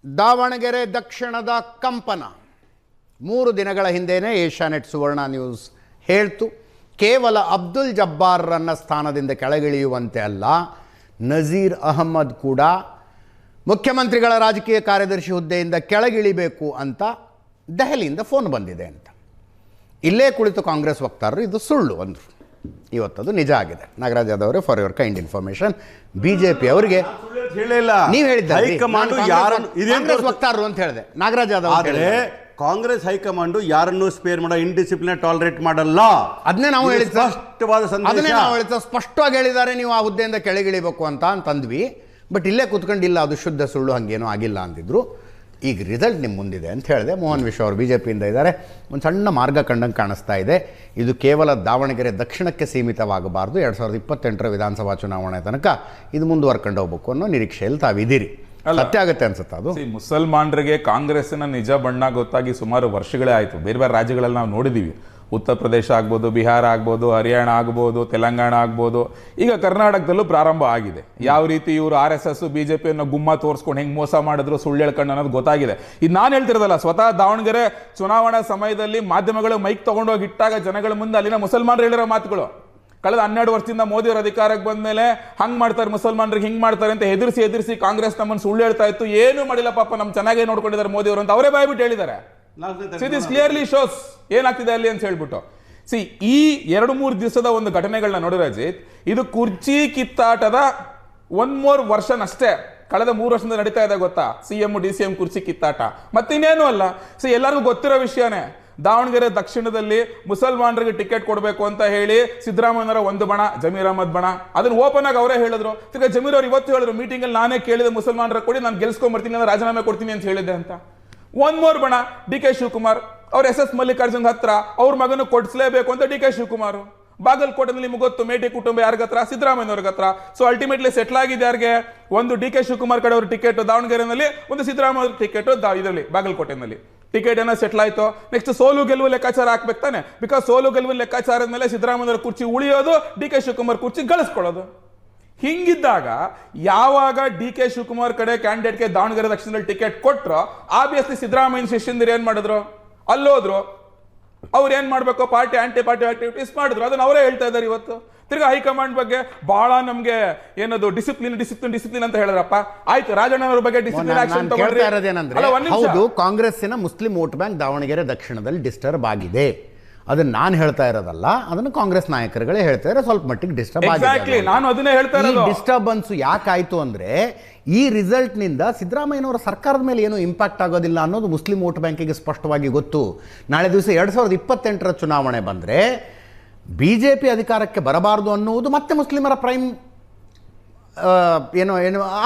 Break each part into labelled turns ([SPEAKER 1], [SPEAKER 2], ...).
[SPEAKER 1] ದಾವಣಗೆರೆ ದಕ್ಷಿಣದ ಕಂಪನ 3 ದಿನಗಳ ಹಿಂದೆಯೇ ಏಷ್ಯಾನೆಟ್ ಸುವರ್ಣ ನ್ಯೂಸ್ ಹೇಳ್ತು. ಕೇವಲ ಅಬ್ದುಲ್ ಜಬ್ಬಾರ್ರನ್ನ ಸ್ಥಾನದಿಂದ ಕೆಳಗಿಳಿಯುವಂತೆ ಅಲ್ಲ, ನಜೀರ್ ಅಹಮ್ಮದ್ ಕೂಡ ಮುಖ್ಯಮಂತ್ರಿಗಳ ರಾಜಕೀಯ ಕಾರ್ಯದರ್ಶಿ ಹುದ್ದೆಯಿಂದ ಕೆಳಗಿಳಿಬೇಕು ಅಂತ ದೆಹಲಿಯಿಂದ ಫೋನ್ ಬಂದಿದೆ ಅಂತ. ಇಲ್ಲೇ ಕುಳಿತು ಕಾಂಗ್ರೆಸ್ ವಕ್ತಾರರು ಇದು ಸುಳ್ಳು ಅಂದರು. ಇವತ್ತದು ನಿಜ ಆಗಿದೆ. ನಾಗರಾಜ್ ಯಾದವ್ ಅವರೇ, for your kind information, BJP ಅವರಿಗೆ ನೀವು ಹೇಳಿದ್ದಾರೆ ಕಾಂಗ್ರೆಸ್ ವಕ್ತಾರರು ಅಂತ ಹೇಳಿದೆ. ನಾಗರಾಜ್ ಯಾದವ್
[SPEAKER 2] ಆದರೆ ಕಾಂಗ್ರೆಸ್ ಹೈಕಮಾಂಡ್ ಯಾರನ್ನು ಸ್ಪೇರ್ ಮಾಡೋ, ಇಂಡಿಸಿಪ್ಲಿನ್ ಟಾಲರೇಟ್ ಮಾಡಲ್ಲ.
[SPEAKER 1] ಅದನ್ನೇ ನಾವು ಹೇಳಿದ
[SPEAKER 2] ಸ್ಪಷ್ಟವಾದ ಸಂದೇಶ,
[SPEAKER 1] ಸ್ಪಷ್ಟವಾಗಿ ಹೇಳಿದ್ದಾರೆ ನೀವು ಆ ಹುದ್ದೆಯಿಂದ ಕೆಳಗಿಳಿಬೇಕು ಅಂತಂದ್ವಿ. ಬಟ್ ಇಲ್ಲೇ ಕೂತ್ಕೊಂಡಿಲ್ಲ, ಅದು ಶುದ್ಧ ಸುಳ್ಳು, ಹಂಗೇನೂ ಆಗಿಲ್ಲ ಅಂದಿದ್ರು. ಈಗ ರಿಸಲ್ಟ್ ನಿಮ್ಮ ಮುಂದಿದೆ ಅಂತ ಹೇಳಿದೆ. ಮೋಹನ್ ವಿಶ್ವ ಅವರು ಬಿಜೆಪಿಯಿಂದ ಇದ್ದಾರೆ. ಒಂದು ಸಣ್ಣ ಮಾರ್ಗ ಕಂಡಂಗೆ ಕಾಣಿಸ್ತಾ ಇದೆ. ಇದು ಕೇವಲ ದಾವಣಗೆರೆ ದಕ್ಷಿಣಕ್ಕೆ ಸೀಮಿತವಾಗಬಾರ್ದು. 2028ರ ವಿಧಾನಸಭಾ ಚುನಾವಣೆ ತನಕ ಇದು ಮುಂದುವರ್ಕೊಂಡು ಹೋಗ್ಬೇಕು ಅನ್ನೋ ನಿರೀಕ್ಷೆಯಲ್ಲಿ ತಾವಿದ್ದೀರಿ. ಸತ್ಯ ಆಗುತ್ತೆ ಅನ್ಸುತ್ತೆ ಅದು.
[SPEAKER 3] ಮುಸಲ್ಮಾನರಿಗೆ ಕಾಂಗ್ರೆಸ್ಸಿನ ನಿಜ ಬಣ್ಣ ಗೊತ್ತಾಗಿ ಸುಮಾರು ವರ್ಷಗಳೇ ಆಯಿತು. ಬೇರೆ ಬೇರೆ ರಾಜ್ಯಗಳಲ್ಲಿ ನಾವು ನೋಡಿದ್ದೀವಿ. ಉತ್ತರ ಪ್ರದೇಶ ಆಗ್ಬೋದು, ಬಿಹಾರ ಆಗ್ಬೋದು, ಹರಿಯಾಣ ಆಗ್ಬೋದು, ತೆಲಂಗಾಣ ಆಗ್ಬೋದು, ಈಗ ಕರ್ನಾಟಕದಲ್ಲೂ ಪ್ರಾರಂಭ ಆಗಿದೆ. ಯಾವ ರೀತಿ ಇವರು RSS BJPಯನ್ನು ಗುಮ್ಮ ತೋರಿಸ್ಕೊಂಡು ಹೆಂಗೆ ಮೋಸ ಮಾಡಿದ್ರು, ಸುಳ್ಳು ಹೇಳ್ಕೊಂಡು ಅನ್ನೋದು ಗೊತ್ತಾಗಿದೆ. ಇದು ನಾನು ಹೇಳ್ತಿರೋದಲ್ಲ, ಸ್ವತಃ ದಾವಣಗೆರೆ ಚುನಾವಣಾ ಸಮಯದಲ್ಲಿ ಮಾಧ್ಯಮಗಳು ಮೈಕ್ ತಗೊಂಡೋಗಿ ಇಟ್ಟಾಗ ಜನಗಳ ಮುಂದೆ ಅಲ್ಲಿನ ಮುಸಲ್ಮಾನರು ಹೇಳಿರೋ ಮಾತುಗಳು. ಕಳೆದ 12 ವರ್ಷದಿಂದ ಮೋದಿ ಅವರು ಅಧಿಕಾರಕ್ಕೆ ಬಂದ ಮೇಲೆ ಹಂಗೆ ಮಾಡ್ತಾರೆ, ಮುಸಲ್ಮಾನರಿಗೆ ಹಿಂಗೆ ಮಾಡ್ತಾರೆ ಅಂತ ಎದುರಿಸಿ ಕಾಂಗ್ರೆಸ್ ನಮ್ಮನ್ನು ಸುಳ್ಳು ಹೇಳ್ತಾ ಇತ್ತು. ಏನೂ ಮಾಡಿಲ್ಲ ಪಾಪ, ನಮ್ಮ ಚೆನ್ನಾಗೇ ನೋಡ್ಕೊಂಡಿದ್ದಾರೆ ಮೋದಿ ಅವರು ಅಂತ ಅವರೇ ಬಾಯ್ಬಿಟ್ಟು ಹೇಳಿದ್ದಾರೆ. ದಿಸ್ ಕ್ಲಿಯರ್ಲಿ ಶೋಸ್ ಏನಾಗ್ತಿದೆ ಅಲ್ಲಿ ಅಂತ ಹೇಳ್ಬಿಟ್ಟು. ಈ 2-3 ದಿವಸದ ಒಂದು ಘಟನೆಗಳನ್ನ ನೋಡಿ ರಜಿತ್, ಇದು ಕುರ್ಚಿ ಕಿತ್ತಾಟದ 1 more ವರ್ಷನ್ ಅಷ್ಟೇ. ಕಳೆದ 3 ವರ್ಷದಿಂದ ನಡೀತಾ ಇದೆ ಗೊತ್ತಾ, CM DCM ಕುರ್ಚಿ ಕಿತ್ತಾಟ. ಮತ್ತಿನ್ನೇನು ಅಲ್ಲ. ಎಲ್ಲರಿಗೂ ಗೊತ್ತಿರೋ ವಿಷಯನೇ. ದಾವಣಗೆರೆ ದಕ್ಷಿಣದಲ್ಲಿ ಮುಸಲ್ಮಾನರಿಗೆ ಟಿಕೆಟ್ ಕೊಡಬೇಕು ಅಂತ ಹೇಳಿ ಸಿದ್ದರಾಮಯ್ಯನವರ ಒಂದು ಬಣ, ಜಮೀರ್ ಅಹಮದ್ ಬಣ, ಅದನ್ನ ಓಪನ್ ಆಗಿ ಅವರೇ ಹೇಳಿದ್ರು. ಈಗ ಜಮೀರ್ ಅವರು ಇವತ್ತು ಹೇಳಿದ್ರು ಮೀಟಿಂಗ್ ಅಲ್ಲಿ, ನಾನೇ ಕೇಳಿದೆ ಮುಸಲ್ಮಾನರ ಕೊಡಿ, ನಾನು ಗೆಲ್ಸ್ಕೊಂಡ್ಬರ್ತೀನಿ, ನಾನು ರಾಜೀನಾಮೆ ಕೊಡ್ತೀನಿ ಅಂತ ಹೇಳಿದ್ದೆ ಅಂತ. 1 more ಬಣ, DK ಶಿವಕುಮಾರ್, ಅವ್ರ SS ಮಲ್ಲಿಕಾರ್ಜುನ್ ಹತ್ರ ಅವ್ರ ಮಗನು ಕೊಡಿಸಲೇಬೇಕು ಅಂತ DK ಶಿವಕುಮಾರ್. ಬಾಗಲಕೋಟೆನಲ್ಲಿ ನಿಮ್ಗೆ ಗೊತ್ತು, ಮೇಟಿ ಕುಟುಂಬ ಯಾರಿಗ ಹತ್ರ, ಸಿದ್ದರಾಮಯ್ಯನವ್ರಿಗೆ ಹತ್ರ. ಸೊ ಅಲ್ಟಿಮೇಟ್ಲಿ ಸೆಟ್ಲ್ ಆಗಿದೆ ಯಾರಿಗೆ, ಒಂದು DK ಶಿವಕುಮಾರ್ ಕಡೆ ಅವ್ರ ಟಿಕೆಟ್ ದಾವಣಗೆರೆನಲ್ಲಿ, ಒಂದು ಸಿದ್ದರಾಮಯ್ಯ ಟಿಕೆಟ್ ಇದರಲ್ಲಿ ಬಾಗಲಕೋಟೆನಲ್ಲಿ. ಟಿಕೆಟ್ ಏನೋ ಸೆಟ್ಲ್ ಆಯ್ತು. ನೆಕ್ಸ್ಟ್ ಸೋಲು ಗೆಲುವು ಲೆಕ್ಕಾಚಾರ ಹಾಕ್ಬೇಕು ತಾನೆ. ಬಿಕಾಸ್ ಸೋಲು ಗೆಲುವು ಲೆಕ್ಕಾಚಾರದ ಮೇಲೆ ಸಿದ್ದರಾಮಯ್ಯನವರ ಕುರ್ಚಿ ಉಳಿಯೋದು, DK ಶಿವಕುಮಾರ್ ಕುರ್ಚಿ ಗಳಿಸ್ಕೊಳ್ಳೋದು. ಹಿಂಗಿದ್ದಾಗ ಯಾವಾಗ DK ಶಿವಕುಮಾರ್ ಕಡೆ ಕ್ಯಾಂಡಿಡೇಟ್ಗೆ ದಾವಣಗೆರೆ ದಕ್ಷಿಣದಲ್ಲಿ ಟಿಕೆಟ್ ಕೊಟ್ರು, ಆಬ್ವಿಯಸ್ಲಿ ಸಿದ್ದರಾಮಯ್ಯನ ಶಿಷ್ಯಂದಿರು ಏನ್ ಮಾಡಿದ್ರು, ಅಲ್ಲೋದ್ರು. ಅವ್ರು ಏನ್ ಮಾಡ್ಬೇಕು, ಪಾರ್ಟಿ ಆಂಟಿ ಪಾರ್ಟಿ ಆಕ್ಟಿವಿಟೀಸ್ ಮಾಡಿದ್ರು. ಅದನ್ನ ಅವರೇ ಹೇಳ್ತಾ ಇದ್ದಾರೆ ಇವತ್ತು. ತಿರ್ಗಾ ಹೈಕಮಾಂಡ್ ಬಗ್ಗೆ ಬಹಳ ನಮ್ಗೆ ಏನದು ಡಿಸಿಪ್ಲಿನ್ ಅಂತ ಹೇಳಿದ್ರಪ್ಪ. ಆಯ್ತು, ರಾಜಣ್ಣನವರ ಬಗ್ಗೆ ಡಿಸಿಪ್ಲಿನ್ ಆಕ್ಷನ್ ತಗೊಂಡ್ರೆ.
[SPEAKER 1] ಹೌದು, ಕಾಂಗ್ರೆಸ್ಸಿನ ಮುಸ್ಲಿಂ ವೋಟ್ ಬ್ಯಾಂಕ್ ದಾವಣಗೆರೆ ದಕ್ಷಿಣದಲ್ಲಿ ಡಿಸ್ಟರ್ಬ್ ಆಗಿದೆ. ಅದನ್ನ ನಾನು ಹೇಳ್ತಾ ಇರೋದಲ್ಲ, ಅದನ್ನು ಕಾಂಗ್ರೆಸ್ ನಾಯಕರುಗಳೇ ಹೇಳ್ತಾ ಇದ್ದಾರೆ. ಸ್ವಲ್ಪ ಮಟ್ಟಿಗೆ ಡಿಸ್ಟರ್ಬ್ ಆಗಿದೆ.
[SPEAKER 3] ನಾನು ಅದನ್ನೇ ಹೇಳ್ತಾ ಇರೋದು.
[SPEAKER 1] ಡಿಸ್ಟರ್ಬೆನ್ಸ್ ಯಾಕಾಯ್ತು ಅಂದ್ರೆ, ಈ ರಿಸಲ್ಟ್ ನಿಂದ ಸಿದ್ದರಾಮಯ್ಯನವರ ಸರ್ಕಾರದ ಮೇಲೆ ಏನು ಇಂಪ್ಯಾಕ್ಟ್ ಆಗೋದಿಲ್ಲ ಅನ್ನೋದು ಮುಸ್ಲಿಂ ವೋಟ್ ಬ್ಯಾಂಕಿಗೆ ಸ್ಪಷ್ಟವಾಗಿ ಗೊತ್ತು. ನಾಳೆ ದಿವಸ 2028ರ ಚುನಾವಣೆ ಬಂದ್ರೆ ಬಿಜೆಪಿ ಅಧಿಕಾರಕ್ಕೆ ಬರಬಾರದು ಅನ್ನುವುದು ಮತ್ತೆ ಮುಸ್ಲಿಮರ ಪ್ರೈಮ್ ಏನೋ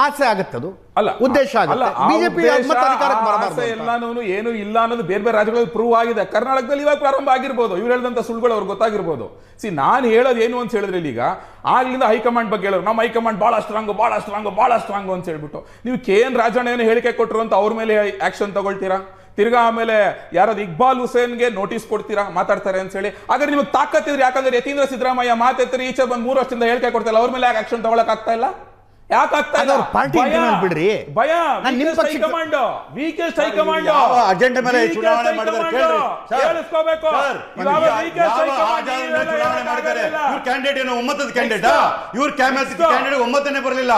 [SPEAKER 1] ಆಸೆ ಆಗುತ್ತದು,
[SPEAKER 3] ಅಲ್ಲ
[SPEAKER 1] ಉದ್ದೇಶ ಆಗುತ್ತೆ. ಬಿಜೆಪಿ
[SPEAKER 3] ಎಲ್ಲಾನು ಏನು ಇಲ್ಲ ಅನ್ನೋದು ಬೇರೆ ಬೇರೆ ರಾಜ್ಯಗಳಲ್ಲಿ ಪ್ರೂವ್ ಆಗಿದೆ. ಕರ್ನಾಟಕದಲ್ಲಿ ಇವಾಗ ಪ್ರಾರಂಭ ಆಗಿರ್ಬೋದು, ಇವ್ರು ಹೇಳಿದಂತ ಸುಳ್ಳುಗಳು ಅವ್ರಿಗೆ ಗೊತ್ತಾಗಿರ್ಬೋದು. ನಾನು ಹೇಳೋದು ಏನು ಅಂತ ಹೇಳಿದ್ರೆ, ಈಗ ಆಗ್ಲಿಂದ ಹೈಕಮಾಂಡ್ ಬಗ್ಗೆ ಹೇಳೋರು, ನಮ್ಮ ಹೈಕಮಾಂಡ್ ಬಹಳ ಸ್ಟ್ರಾಂಗ್ ಅಂತ ಹೇಳ್ಬಿಟ್ಟು. ನೀವು KN ರಾಜಣ್ಣ ಏನು ಹೇಳಿಕೆ ಕೊಟ್ಟರು ಅಂತ ಅವ್ರ ಮೇಲೆ ಆಕ್ಷನ್ ತಗೊಳ್ತೀರಾ? ತಿರ್ಗಾ ಆಮೇಲೆ ಯಾರಾದ್ರು ಇಕ್ಬಾಲ್ ಹುಸೇನ್ಗೆ ನೋಟಿಸ್ ಕೊಡ್ತೀರಾ, ಮಾತಾಡ್ತಾರೆ ಅಂತ ಹೇಳಿ? ಹಾಗಾದ್ರೆ ನಿಮಗೆ ತಾಕತ್ತಿದ್ರೆ, ಯಾಕಂದ್ರೆ ಯತೀಂದ್ರ ಸಿದ್ದರಾಮಯ್ಯ ಮಾತೆತ್ತರಿ ಈಚೆ ಬಂದು 3 ವರ್ಷದಿಂದ ಹೇಳಿಕೆ ಕೊಡ್ತಿಲ್ಲ, ಅವ್ರ ಮೇಲೆ ಯಾಕೆ ಆಕ್ಷನ್ ತಗೊಳಕ್ ಆಗ್ತಾ ಇಲ್ಲ? ಯಾಕಾಗ್ತಾ ಇಲ್ಲ?
[SPEAKER 1] ಬಿಡ್ರಿ,
[SPEAKER 3] ಭಯ. ವೀಕೆಸ್ಟ್ ಹೈಕಮಾಂಡ್
[SPEAKER 2] ಅಜೆಂಡಾ ಮೇಲೆ ಚುನಾವಣೆ ಮಾಡಿದ್ದಾರೆ,
[SPEAKER 3] ಕೇಳಿಸ್ಕೋಬೇಕು.
[SPEAKER 2] ಕ್ಯಾಂಡಿಡೇಟ್ ಏನು ಒಮ್ಮತದ ಕ್ಯಾಂಡಿಡೇಟ್, ಇವ್ರ ಕ್ಯಾಂಡಿಡೇಟ್ ಒಮ್ಮತನೇ ಬರಲಿಲ್ಲ.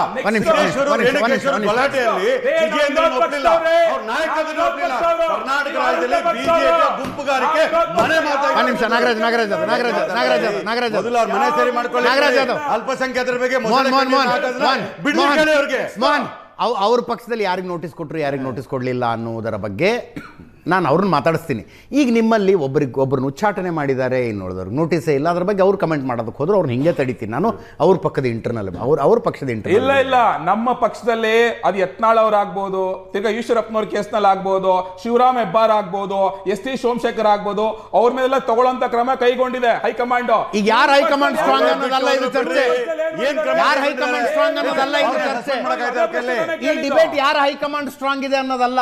[SPEAKER 2] ಗಲಾಟೆಯಲ್ಲಿ ಕರ್ನಾಟಕ ರಾಜ್ಯದಲ್ಲಿ ಬಿಜೆಪಿ ಗುಂಪುಗಾರಿಕೆ ಮನೆ ಮನೆ ಸೇರಿ ಮಾಡ್ಕೊಳ್ಳಿ. ಅಲ್ಪಸಂಖ್ಯಾತರ ಬಗ್ಗೆ
[SPEAKER 1] ಅವ್ರ ಪಕ್ಷದಲ್ಲಿ ಯಾರಿಗೆ ನೋಟಿಸ್ ಕೊಟ್ಟರು, ಯಾರಿಗೆ ನೋಟಿಸ್ ಕೊಡಲಿಲ್ಲ ಅನ್ನೋದರ ಬಗ್ಗೆ ನಾನು ಅವ್ರನ್ನ ಮಾತಾಡಿಸ್ತೀನಿ. ಈಗ ನಿಮ್ಮಲ್ಲಿ ಒಬ್ಬರನ್ನ ಉಚ್ಚಾಟನೆ ಮಾಡಿದ್ದಾರೆ, ಇನ್ನೊಳ್ದವ್ರಿಗೆ ನೋಟಿಸೇ ಇಲ್ಲ, ಅದ್ರ ಬಗ್ಗೆ ಅವ್ರು ಕಮೆಂಟ್ ಮಾಡೋದಕ್ಕೆ ಹೋದ್ರು ಅವ್ರನ್ನ ಹಿಂಗೆ ತಡಿತೀನಿ ನಾನು. ಅವ್ರ ಪಕ್ಕದ ಇಂಟರ್ನಲ್, ಅವ್ರ ಪಕ್ಷದ ಇಂಟರ್ನಲ್
[SPEAKER 3] ಇಲ್ಲ, ನಮ್ಮ ಪಕ್ಷದಲ್ಲಿ ಅದು ಯತ್ನಾಳ್ ಅವ್ರು ಆಗ್ಬೋದು, ತಿರ್ಗಾ ಈಶ್ವರಪ್ಪನವ್ರ ಕೇಸ್ನಲ್ಲಿ ಆಗ್ಬೋದು, ಶಿವರಾಮ್ ಹೆಬ್ಬಾರ್ ಆಗ್ಬೋದು, ST ಸೋಮಶೇಖರ್ ಆಗ್ಬೋದು, ಅವ್ರ ಮೇಲೆಲ್ಲ ತಗೊಳ್ಳೋಂತ ಕ್ರಮ ಕೈಗೊಂಡಿದೆ ಹೈಕಮಾಂಡ್.
[SPEAKER 1] ಈಗ ಯಾರು ಹೈಕಮಾಂಡ್ ಸ್ಟ್ರಾಂಗ್ ಅನ್ನೋದಲ್ಲ ಇದು ಚರ್ಚೆ. ಯಾರು ಹೈಕಮಾಂಡ್ ಸ್ಟ್ರಾಂಗ್ ಅನ್ನೋದಲ್ಲ ಇದು ಚರ್ಚೆ. ಈ ಡಿಬೇಟ್ ಯಾರು ಹೈಕಮಾಂಡ್ ಸ್ಟ್ರಾಂಗ್ ಇದೆ ಅನ್ನೋದಲ್ಲ.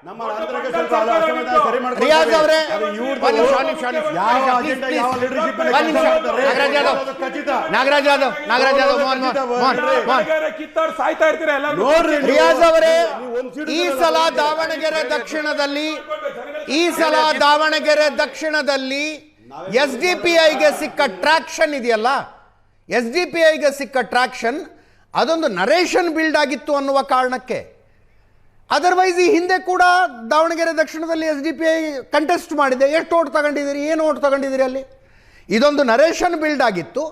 [SPEAKER 2] ನಮ್ಮ ಆಂತರಿಕ ಸ್ವಲ್ಪ ಅಸಮಾಧಾನ ಸರಿ ಮಾಡ್ಕೊಳ್ಳಿ.
[SPEAKER 1] ರಿಯಾಜ್ ಅವರೇ,
[SPEAKER 2] ಅದು ಇವ್ರದ್ದು
[SPEAKER 1] ಒಂದು ನಿಮಿಷ.
[SPEAKER 2] ಯಾವ ಅಜೆಂಡಾ, ಯಾವ leadership ಮೇಲೆ
[SPEAKER 1] ಒಂದು ನಿಮಿಷ.
[SPEAKER 2] ಕೆಲಸ ಮಾಡ್ತಾರೆ.
[SPEAKER 1] ನಾಗರಾಜ್ ಯಾದವ್,
[SPEAKER 2] ಅದು ಖಚಿತ.
[SPEAKER 1] ನಾಗರಾಜ್ ಯಾದವ್,
[SPEAKER 4] ಸಾಯ್ತಾ ಇರ್ತೀರಾ ಎಲ್ಲ.
[SPEAKER 2] ನೋಡ್ರಿ ನೀವು.
[SPEAKER 1] ರಿಯಾಜ್ ಅವರೇ,
[SPEAKER 2] ನೀವು ಒಂದ್ ಸೀಟು
[SPEAKER 1] ಈ ಸಲ ದಾವಣಗೆರೆ ದಕ್ಷಿಣದಲ್ಲಿ SDPIಗೆ ಸಿಕ್ಕ ಟ್ರಾಕ್ಷನ್ ಇದೆಯಲ್ಲ, SDPIಗೆ ಸಿಕ್ಕ ಟ್ರಾಕ್ಷನ್ ಅದೊಂದು ನರೇಷನ್ ಬಿಲ್ಡ್ ಆಗಿತ್ತು ಅನ್ನುವ ಕಾರಣಕ್ಕೆ. ಅದರ್ವೈಸ್ ಈ ಹಿಂದೆ ಕೂಡ ದಾವಣಗೆರೆ ದಕ್ಷಿಣದಲ್ಲಿ SDPI ಕಂಟೆಸ್ಟ್ ಮಾಡಿದೆ. ಎಷ್ಟು ಓಟ್ ತಗೊಂಡಿದ್ದೀರಿ, ಏನು ಓಟ್ ತಗೊಂಡಿದ್ದೀರಿ ಅಲ್ಲಿ? ಇದೊಂದು ನರೇಷನ್ ಬಿಲ್ಡ್ ಆಗಿತ್ತು.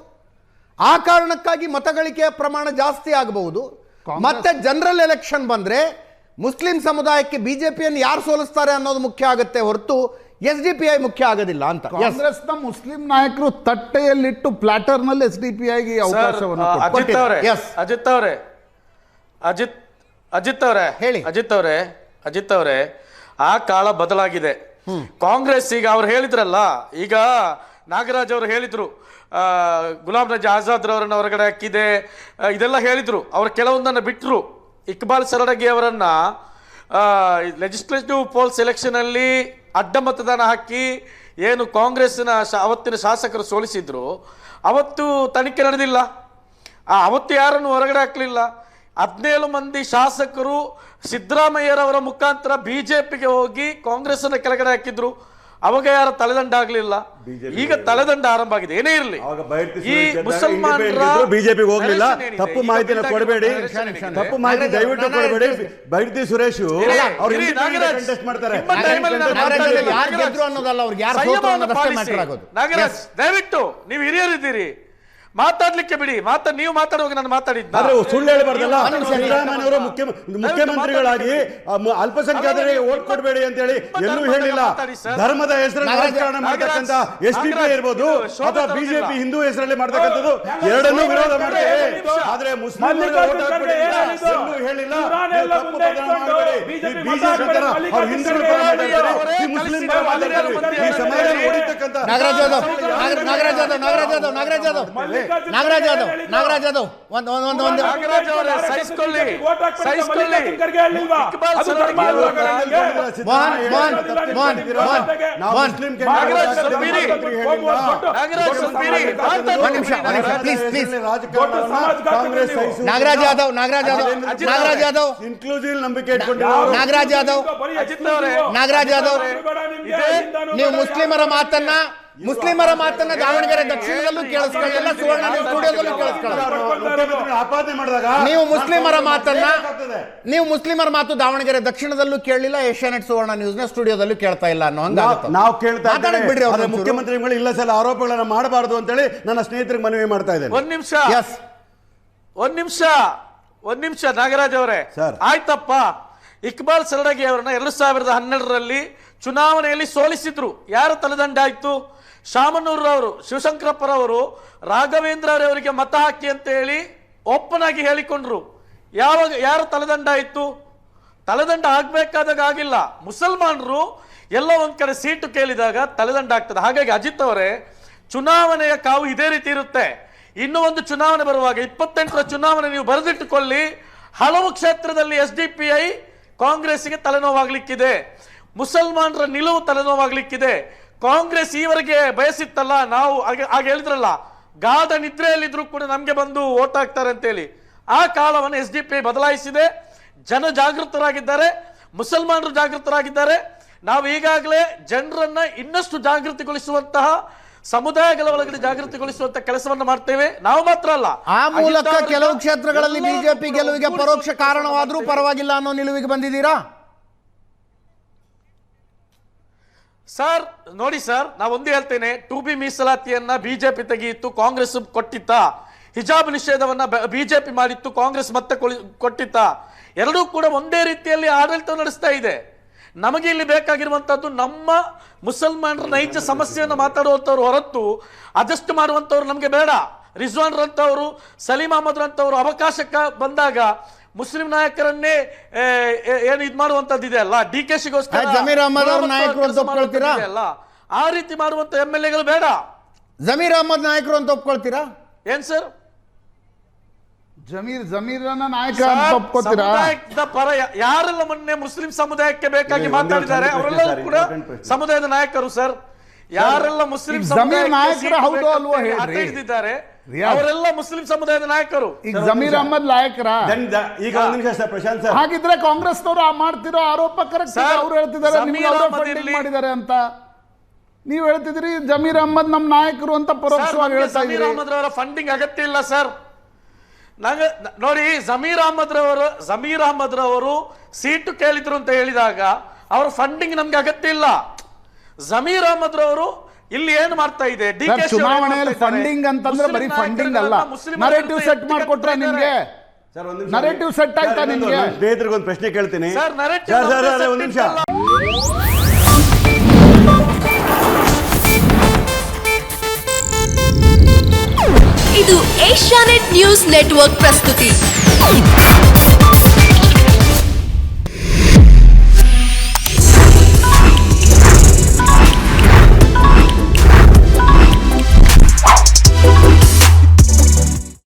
[SPEAKER 1] ಆ ಕಾರಣಕ್ಕಾಗಿ ಮತಗಳಿಕೆಯ ಪ್ರಮಾಣ ಜಾಸ್ತಿ ಆಗಬಹುದು. ಮತ್ತೆ ಜನರಲ್ ಎಲೆಕ್ಷನ್ ಬಂದರೆ ಮುಸ್ಲಿಂ ಸಮುದಾಯಕ್ಕೆ ಬಿಜೆಪಿಯನ್ನು ಯಾರು ಸೋಲಿಸ್ತಾರೆ ಅನ್ನೋದು ಮುಖ್ಯ ಆಗುತ್ತೆ ಹೊರತು SDPI ಮುಖ್ಯ ಆಗೋದಿಲ್ಲ ಅಂತ.
[SPEAKER 5] ಕಾಂಗ್ರೆಸ್ನ ಮುಸ್ಲಿಂ ನಾಯಕರು ತಟ್ಟೆಯಲ್ಲಿಟ್ಟು ಪ್ಲಾಟರ್ನಲ್ಲಿ SDPIಗೆ ಅವಕಾಶವನ್ನು
[SPEAKER 1] ಹೇಳಿ.
[SPEAKER 6] ಅಜಿತ್ ಅವರೇ ಆ ಕಾಲ ಬದಲಾಗಿದೆ. ಕಾಂಗ್ರೆಸ್ ಈಗ ಅವ್ರು ಹೇಳಿದ್ರಲ್ಲ, ಈಗ ನಾಗರಾಜ್ ಅವರು ಹೇಳಿದ್ರು ಗುಲಾಮ್ ನಬಿ ಆಜಾದ್ ಅವರನ್ನ ಹೊರಗಡೆ ಹಾಕಿದೆ, ಇದೆಲ್ಲ ಹೇಳಿದ್ರು. ಅವ್ರು ಕೆಲವೊಂದನ್ನು ಬಿಟ್ಟರು. ಇಕ್ಬಾಲ್ ಸರಡಗಿ ಅವರನ್ನ ಲೆಜಿಸ್ಲೇಟಿವ್ ಪೋಲ್ಸ್ ಎಲೆಕ್ಷನ್ ಅಲ್ಲಿ ಅಡ್ಡ ಮತದಾನ ಹಾಕಿ ಏನು ಕಾಂಗ್ರೆಸ್ನ ಅವತ್ತಿನ ಶಾಸಕರು ಸೋಲಿಸಿದ್ರು, ಅವತ್ತು ತನಿಖೆ ನಡೆದಿಲ್ಲ. ಅವತ್ತು ಯಾರನ್ನು ಹೊರಗಡೆ ಹಾಕಲಿಲ್ಲ. 17 ಮಂದಿ ಶಾಸಕರು ಸಿದ್ದರಾಮಯ್ಯರವರ ಮುಖಾಂತರ ಬಿಜೆಪಿಗೆ ಹೋಗಿ ಕಾಂಗ್ರೆಸ್ ಅನ್ನ ಕೆಳಗಡೆ ಹಾಕಿದ್ರು. ಅವಾಗ ಯಾರ ತಲೆದಂಡ ಆಗ್ಲಿಲ್ಲ. ಈಗ ತಲೆದಂಡ ಆರಂಭ ಆಗಿದೆ. ಏನೇ ಇರಲಿ, ಈ ಮುಸಲ್ಮಾನರ
[SPEAKER 2] ಬಿಜೆಪಿಗೆ ಹೋಗ್ಲಿಲ್ಲ. ತಪ್ಪು ಮಾಹಿತಿನ ಕೊಡಬೇಡಿ, ತಪ್ಪು ಮಾಹಿತಿ ದಯವಿಟ್ಟು ಕೊಡಬೇಡಿ. ಬೈರ್ತಿ ಸುರೇಶ್ ಅವ್ರು ಕಂಟೆಸ್ಟ್ ಮಾಡ್ತಾರೆ.
[SPEAKER 6] ನಾಗರಾಜ್, ದಯವಿಟ್ಟು ನೀವು ಹಿರಿಯರಿದ್ದೀರಿ, ಮಾತಾಡ್ಲಿಕ್ಕೆ ಬಿಡಿ. ನೀವು ಮಾತಾಡುವಾಗ ನಾನು ಮಾತಾಡಿದ್ದೆ.
[SPEAKER 2] ಸುಳ್ಳು ಹೇಳಬಾರ್ದಲ್ಲ. ಸಿದ್ದರಾಮಯ್ಯ ಅವರು ಮುಖ್ಯಮಂತ್ರಿಗಳಾಗಿ ಅಲ್ಪಸಂಖ್ಯಾತರಿಗೆ ಓಟ್ ಕೊಡಬೇಡಿ ಅಂತ ಹೇಳಿ ಎಲ್ಲೂ ಹೇಳಿಲ್ಲ. ಧರ್ಮದ ಹೆಸರಲ್ಲಿ ರಾಜಕಾರಣ ಮಾಡ್ತಕ್ಕಂಥ SDPI ಇರ್ಬೋದು ಅಥವಾ ಬಿಜೆಪಿ ಹಿಂದೂ ಹೆಸರಲ್ಲಿ ಮಾಡ್ತಕ್ಕಂಥದ್ದು ಎರಡನ್ನೂ ವಿರೋಧ ಮಾಡ್ತೇವೆ. ಆದ್ರೆ ಮುಸ್ಲಿಮರಿಗೆ ಓಟ್ ಹಾಕ್ಬೇಡಿ ಎಲ್ಲೂ ಹೇಳಿಲ್ಲ. ತಪ್ಪು ಬದಲಾವಣೆ ಮಾಡಬೇಡಿ. ಬಿಜೆಪಿ ತರ ಅವ್ರು ಹಿಂದೂಗಳ ಪರ ಮಾತಾಡ್ತಾರೆ, ಈ ಮುಸ್ಲಿಂ ಪರ ಮಾತಾಡ್ತಾರೆ. ಈ ಸಮಾಜ ಹೊಡಿತಕ್ಕಂಥ
[SPEAKER 1] ನಾಗರಾಜ್ ಯಾದವ್ ನೀವು ಮುಸ್ಲಿಮರ ಮಾತನ್ನ ದಾವಣಗೆರೆ ದಕ್ಷಿಣದಲ್ಲೂ ಕೇಳಿಸ್ಕೊಳ್ಳಿಲ್ಲ, ಸುವರ್ಣ ಸ್ಟುಡಿಯೋದಲ್ಲೂ ಕೇಳಿಸ್ಕೊಳ್ಳಲ್ಲ. ನೀವು ಮುಸ್ಲಿಮರ ಮಾತು ದಾವಣಗೆರೆ ದಕ್ಷಿಣದಲ್ಲೂ ಕೇಳಲಿಲ್ಲ, ಏಷ್ಯಾನೆಟ್ ಸುವರ್ಣ ನ್ಯೂಸ್ನ ಸ್ಟುಡಿಯೋದಲ್ಲೂ ಕೇಳ್ತಾ ಇಲ್ಲ ಅನ್ನೋ
[SPEAKER 2] ನಾವು ಕೇಳ್ತಾ ಇದ್ದೇವೆ. ಮುಖ್ಯಮಂತ್ರಿಗಳು ಇಲ್ಲ ಸಲ ಆರೋಪಗಳನ್ನ ಮಾಡಬಾರದು ಅಂತೇಳಿ ನನ್ನ ಸ್ನೇಹಿತರಿಗೆ ಮನವಿ ಮಾಡ್ತಾ ಇದ್ದೇನೆ.
[SPEAKER 6] ಒಂದ್ ನಿಮಿಷ ನಾಗರಾಜ್ ಅವರೇ, ಆಯ್ತಪ್ಪ. ಇಕ್ಬಾಲ್ ಸರಡಗಿ ಅವರನ್ನ 2012ರಲ್ಲಿ ಚುನಾವಣೆಯಲ್ಲಿ ಸೋಲಿಸಿದ್ರು. ಯಾರ ತಲೆದಂಡ ಆಯ್ತು? ಶಾಮನೂರವರು, ಶಿವಶಂಕರಪ್ಪರವರು ರಾಘವೇಂದ್ರ ಅವರಿಗೆ ಮತ ಹಾಕಿ ಅಂತ ಹೇಳಿ ಓಪನ್ ಆಗಿ ಹೇಳಿಕೊಂಡ್ರು. ಯಾರ ತಲೆದಂಡ ಆಯ್ತು? ತಲೆದಂಡ ಆಗ್ಬೇಕಾದಾಗ ಆಗಿಲ್ಲ. ಮುಸಲ್ಮಾನರು ಎಲ್ಲ ಒಂದ್ ಕಡೆ ಸೀಟು ಕೇಳಿದಾಗ ತಲೆದಂಡ ಆಗ್ತದೆ. ಹಾಗಾಗಿ ಅಜಿತ್ ಅವರೇ, ಚುನಾವಣೆಯ ಕಾವು ಇದೇ ರೀತಿ ಇರುತ್ತೆ. ಇನ್ನು ಒಂದು ಚುನಾವಣೆ ಬರುವಾಗ 28ರ ಚುನಾವಣೆ ನೀವು ಬರೆದಿಟ್ಟುಕೊಳ್ಳಿ. ಹಲವು ಕ್ಷೇತ್ರದಲ್ಲಿ SDPI ಕಾಂಗ್ರೆಸ್ಗೆ ತಲೆನೋವಾಗ್ಲಿಕ್ಕಿದೆ, ಮುಸಲ್ಮಾನರ ನಿಲುವು ತಲೆನೋವಾಗ್ಲಿಕ್ಕಿದೆ. ಕಾಂಗ್ರೆಸ್ ಈವರೆಗೆ ಬಯಸಿತ್ತಲ್ಲ, ನಾವು ಆಗ ಹೇಳಿದ್ರಲ್ಲ, ಗಾಢ ನಿದ್ರೆಯಲ್ಲಿದ್ರು ಕೂಡ ನಮ್ಗೆ ಬಂದು ಓಟ್ ಹಾಕ್ತಾರೆ ಅಂತೇಳಿ. ಆ ಕಾಲವನ್ನು SDPI ಬದಲಾಯಿಸಿದೆ. ಜನ ಜಾಗೃತರಾಗಿದ್ದಾರೆ, ಮುಸಲ್ಮಾನರು ಜಾಗೃತರಾಗಿದ್ದಾರೆ. ನಾವು ಈಗಾಗಲೇ ಜನರನ್ನ ಇನ್ನಷ್ಟು ಜಾಗೃತಿಗೊಳಿಸುವಂತಹ, ಸಮುದಾಯಗಳ ಒಳಗಡೆ ಜಾಗೃತಿಗೊಳಿಸುವಂತ ಕೆಲಸವನ್ನು ಮಾಡ್ತೇವೆ. ನಾವು ಮಾತ್ರ ಅಲ್ಲ,
[SPEAKER 1] ಆ ಮೂಲಕ ಕೆಲವು ಕ್ಷೇತ್ರಗಳಲ್ಲಿ ಬಿಜೆಪಿ ಗೆಲುವಿಗೆ ಪರೋಕ್ಷ ಕಾರಣವಾದ್ರೂ ಪರವಾಗಿಲ್ಲ ಅನ್ನೋ ನಿಲುವಿಗೆ ಬಂದಿದ್ದೀರಾ
[SPEAKER 6] ಸರ್? ನೋಡಿ ಸರ್, ನಾವು ಒಂದು ಹೇಳ್ತೇನೆ, 2B ಮೀಸಲಾತಿಯನ್ನ ಬಿಜೆಪಿ ತೆಗೆಯಿತ್ತು, ಕಾಂಗ್ರೆಸ್ ಕೊಟ್ಟಿತ್ತ. ಹಿಜಾಬ್ ನಿಷೇಧವನ್ನ ಬಿಜೆಪಿ ಮಾಡಿತ್ತು, ಕಾಂಗ್ರೆಸ್ ಮತ್ತೆ ಕೊಟ್ಟಿತ್ತ. ಎರಡೂ ಕೂಡ ಒಂದೇ ರೀತಿಯಲ್ಲಿ ಆಡಳಿತ ನಡೆಸ್ತಾ ಇದೆ. ನಮಗೆ ಇಲ್ಲಿ ಬೇಕಾಗಿರುವಂತದ್ದು ನಮ್ಮ ಮುಸಲ್ಮಾನರ ನೈಜ ಸಮಸ್ಯೆಯನ್ನು ಮಾತಾಡುವಂತವ್ರು ಹೊರತು ಅದಷ್ಟು ಮಾಡುವಂತವ್ರು ನಮಗೆ ಬೇಡ. ರಿಜ್ವಾನ್ ರಂತವರು, ಸಲೀಂ ಅಹಮದ್ ರಂತವರು ಅವಕಾಶಕ್ಕೆ ಬಂದಾಗ ಮುಸ್ಲಿಂ ನಾಯಕರನ್ನೇ ಏನು ಇದು ಮಾಡುವಂತದ್ದು ಇದೆ ಅಲ್ಲ, DKಶಿಗೋಸ್ಕರ ಆ ರೀತಿ ಮಾಡುವಂತ MLAಗಳು ಬೇಡ.
[SPEAKER 1] ಜಮೀರ್ ಅಹಮದ್ ನಾಯಕರು ಅಂತ ಒಪ್ಕೊಳ್ತೀರಾ?
[SPEAKER 6] ಏನ್ ಸರ್?
[SPEAKER 5] ಜಮೀರನ್ನ ನಾಯಕ ಅಂತ ಒಪ್ಕೋತೀರಾ?
[SPEAKER 6] ಸಮುದಾಯದ ಪರ ಯಾರೆಲ್ಲ ಮೊನ್ನೆ ಮುಸ್ಲಿಂ ಸಮುದಾಯಕ್ಕೆ ಬೇಕಾಗಿ ಮಾತಾಡಿದ್ದಾರೆ ಅವರೆಲ್ಲರೂ ಕೂಡ ಸಮುದಾಯದ ನಾಯಕರು ಸರ್. ಯಾರೆಲ್ಲ ಮುಸ್ಲಿಂ
[SPEAKER 5] ನಾಯಕರು ಹೌದು ಅಲ್ವೋ ಹೇಳ್ರಿ.
[SPEAKER 6] ಅವರೆಲ್ಲ ಮುಸ್ಲಿಂ ಸಮುದಾಯದ ನಾಯಕರು.
[SPEAKER 5] ಈಗ ಜಮೀರ್ ಅಹಮದ್ ನಾಯಕರ
[SPEAKER 2] ಈಗ ಒಂದು ನಿಮಿಷ ಸರ್ ಪ್ರಶಾಂತ್ ಸರ್,
[SPEAKER 5] ಹಾಗಿದ್ರೆ ಕಾಂಗ್ರೆಸ್ನವರು ಮಾಡ್ತಿರೋ ಆರೋಪ ಕರೆಕ್ಟ್. ಅವ್ರು ಹೇಳ್ತಿದ್ದಾರೆ ಮಾಡಿದ್ದಾರೆ ಅಂತ, ನೀವು ಹೇಳ್ತಿದ್ರಿ ಜಮೀರ್ ಅಹಮದ್ ನಮ್ಮ ನಾಯಕರು ಅಂತ ಪರೋಕ್ಷವಾಗಿ ಹೇಳ್ತಾ ಇದ್ದೀರಿ.
[SPEAKER 6] ಜಮೀರ್ ಅಹಮದ್ ರವರ ಫಂಡಿಂಗ್ ಅಗತ್ಯ ಇಲ್ಲ ಸರ್. ನೋಡಿ, ಜಮೀರ್ ಅಹಮದ್ ರವರು ಸೀಟು ಕೇಳಿದ್ರು ಅಂತ ಹೇಳಿದಾಗ ಅವರ ಫಂಡಿಂಗ್ ನಮ್ಗೆ ಅಗತ್ಯ ಇಲ್ಲ. ಜಮೀರ್ ಅಹಮದ್ ರವರು ಇಲ್ಲಿ ಏನು ಮಾಡ್ತಾ ಇದೆ,
[SPEAKER 5] ಚುನಾವಣೆಯಲ್ಲಿ ಫಂಡಿಂಗ್ ಅಂತಂದ್ರೆ ಬರೀ ಫಂಡಿಂಗ್ ಅಲ್ಲ, ನರೇಟಿವ್ ಸೆಟ್ ಮಾಡಿಕೊಟ್ರೆ ನಿಮ್ಗೆ ನರೇಟಿವ್ ಸೆಟ್ ಆಯ್ತಾ ನಿಮ್ಗೆ?
[SPEAKER 2] ಸ್ನೇಹಿತರಿಗೆ ಒಂದು ಪ್ರಶ್ನೆ ಕೇಳ್ತೀನಿ
[SPEAKER 6] ಸರ್.
[SPEAKER 2] ಒಂದು ನಿಮಿಷ.
[SPEAKER 4] ಇದು ಏಷ್ಯಾನೆಟ್ ನ್ಯೂಸ್ ನೆಟ್ವರ್ಕ್ ಪ್ರಸ್ತುತಿ.